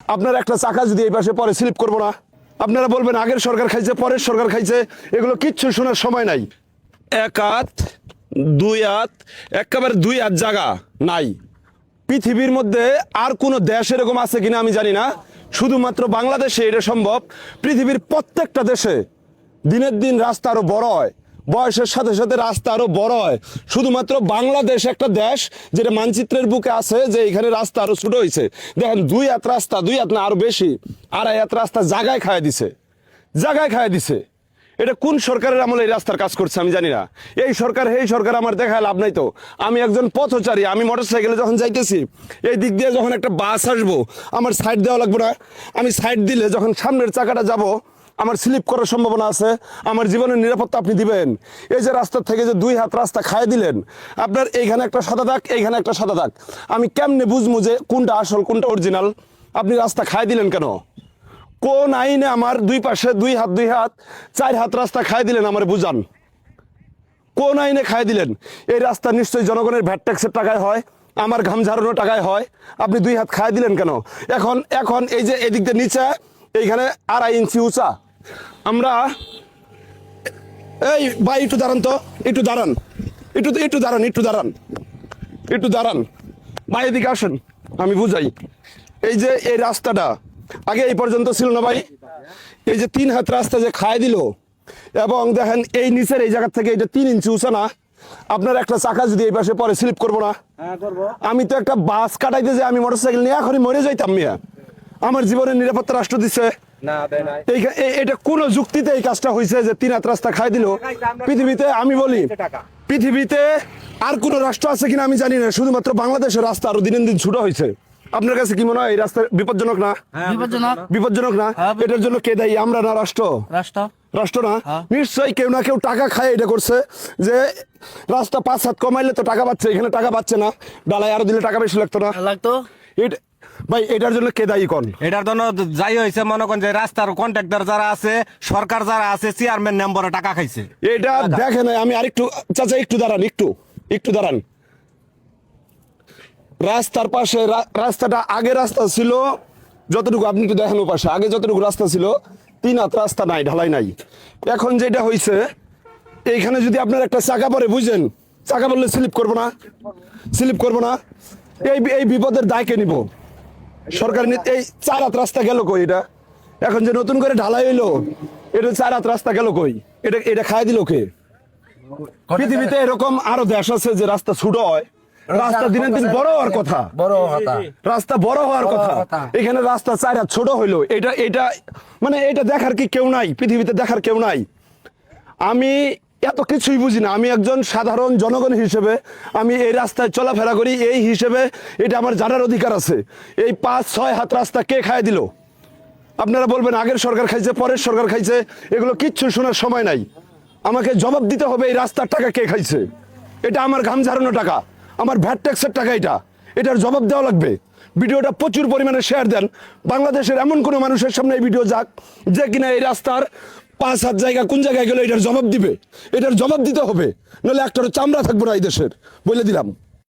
আপনার একটা চাকা যদি এই পাশে পরে স্লিপ করবো না? আপনারা বলবেন আগের সরকার খাইছে, পরের সরকার খাইছে, এগুলো কিচ্ছু শোনার সময় নাই। এক হাত, দুই হাত, একেবারে দুই হাত জায়গা নাই। পৃথিবীর মধ্যে আর কোনো দেশ এরকম আছে কিনা আমি জানি না, শুধুমাত্র বাংলাদেশে এটা সম্ভব। পৃথিবীর প্রত্যেকটা দেশে দিনের দিন রাস্তা আরো বড় হয়, বয়সের সাথে সাথে রাস্তা আরো বড় হয়। শুধুমাত্র বাংলাদেশ একটা দেশ যেটা মানচিত্রের বুকে আছে যে এখানে রাস্তা আরো ছোট হয়েছে। দেখেন দুই হাত রাস্তা, দুই হাত না আরো বেশি, আড়াই হাত রাস্তা জায়গায় খায় দিছে, জায়গায় খায় দিছে। এটা কোন সরকারের আমলে এই রাস্তার কাজ করছে আমি জানি না। এই সরকার এই সরকার আমার দেখায় লাভ নাই তো। আমি একজন পথচারী, আমি মোটরসাইকেলে যখন যাইতেছি, এই দিক দিয়ে যখন একটা বাস আসবো আমার সাইড দেওয়া লাগবে না? আমি সাইড দিলে যখন সামনের চাকাটা যাব আমার স্লিপ করার সম্ভাবনা আছে। আমার জীবনের নিরাপত্তা আপনি দিবেন? এই যে রাস্তার থেকে যে দুই হাত রাস্তা খায় দিলেন, আপনার এইখানে একটা সাদা দাগ, এইখানে একটা সাদা দাগ, আমি কেমনে বুঝবো যে কোনটা আসল কোনটা অরিজিনাল? আপনি রাস্তা খায় দিলেন কেন? কোন আইনে আমার দুই পাশে দুই হাত চার হাত রাস্তা খায় দিলেন? আমার বুঝান কোন আইনে খায় দিলেন? এই রাস্তা নিশ্চয়ই জনগণের ভ্যাট ট্যাক্সের টাকায় হয়, আমার ঘাম ঝাড়ানোর টাকায় হয়। আপনি দুই হাত খায় দিলেন কেন? এখন এখন এই যে এদিক দিয়ে নিচে এইখানে 2.5 ইঞ্চি উঁচা, আমরা এই ভাই একটু দাঁড়ান তো, একটু দাঁড়ান, একটু দাঁড়ান, একটু দাঁড়ান ভাই, এদিকে আসেন আমি বুঝাই। এই যে এই রাস্তাটা আগে এই পর্যন্ত ছিল না ভাই, এই যে 3 হাত রাস্তা যে খায় দিল, এবং দেখেন এই নিচের এই জায়গা থেকে এটা 3 ইঞ্চি উঁচা না? আপনার একটা চাকা যদি এই পাশে পরে স্লিপ করবো না? আমি তো একটা বাস কাটাইতে যে আমি মোটরসাইকেল নিয়ে এখনই মরে যাইতাম মিয়া। আমার জীবনের নিরাপত্তা রাষ্ট্র দিচ্ছে এটা কোন যুক্তিতে এই কাজটা হয়েছে যে 3 হাত রাস্তা খাই দিল? পৃথিবীতে আমি বলি, পৃথিবীতে আর কোন রাষ্ট্র আছে কিনা আমি জানি না, শুধুমাত্র বাংলাদেশের রাস্তা আরো দিন দিন ছোট হয়েছে। আপনার কাছে কি মনে হয় এই রাস্তা বিপজ্জনক না? বিপজ্জনক না? এটার জন্য কে দায়ী? আমরা না রাষ্ট্র? রাষ্ট্র না? নিশ্চয়ই কেউ না কেউ টাকা খায় এটা করছে, যে রাস্তা 5 হাত কমাইলে তো টাকা পাচ্ছে, এখানে টাকা পাচ্ছে না, ডালাই আরো দিলে টাকা বেশি লাগতো না? ভাই এটার জন্য কে দায়ী? কোন এটার জন্য যাই হয়েছে মনে করেন যে রাস্তার কন্ট্রাক্টর যারা আছে, সরকার যারা আছে, চেয়ারম্যান মেম্বারে টাকা খাইছে। এটা দেখেন আমি আরেকটু, চাচা একটু দাঁড়ান, একটু দাঁড়ান। রাস্তার পাশে রাস্তাটা আগে রাস্তা ছিল যতটুকু, আপনি একটু দেখেন ও পাশে আগে যতটুকু রাস্তা ছিল 3 হাত রাস্তা নাই, ঢালাই নাই। এখন যেটা হয়েছে এইখানে যদি আপনার একটা চাকা পরে, বুঝেন চাকা বললে স্লিপ করবো না? স্লিপ করবো না? এই বিপদের দায় কে নিব? সরকার। এই 4 হাত রাস্তা গেল কই? এটা এখন যে নতুন করে ঢালাই হইলো, এটা 4 হাত রাস্তা গেল কই? এটা খায় দিল কে? পৃথিবীতে এরকম আরো দেশ আছে যে রাস্তা ছোট হয়, রাস্তা দিনের দিন বড় হওয়ার কথা, রাস্তা বড় হওয়ার কথা। এখানে রাস্তা 4 হাত ছোট হইলো, এটা মানে এটা দেখার কি কেউ নাই? পৃথিবীতে দেখার কেউ নাই? আমি এত কিছুই বুঝি না, আমি একজন সাধারণ জনগণ হিসেবে আমি এই রাস্তায় চলাফেরা করি, এই হিসেবে এটা আমার জানার অধিকার আছে। এই 5-6 হাত রাস্তা কে খায় দিল? আপনারা বলবেন আগের সরকার খাইছে, পরের সরকার খাইছে, এগুলো কিচ্ছু শোনার সময় নাই। আমাকে জবাব দিতে হবে এই রাস্তার টাকা কে খাইছে। এটা আমার ঘাম ঝাড়ানো টাকা, আমার ভ্যাট ট্যাক্সের টাকা, এটার জবাব দেওয়া লাগবে। ভিডিওটা প্রচুর পরিমাণে শেয়ার দেন। বাংলাদেশের এমন কোনো মানুষের সামনে এই ভিডিও যাক যে কিনা এই রাস্তার 5 হাত জায়গা কোন জায়গায় গেলে এটার জবাব দিবে। এটার জবাব দিতে হবে, নাহলে একটারও চামড়া থাকবো না এই দেশের, বলে দিলাম।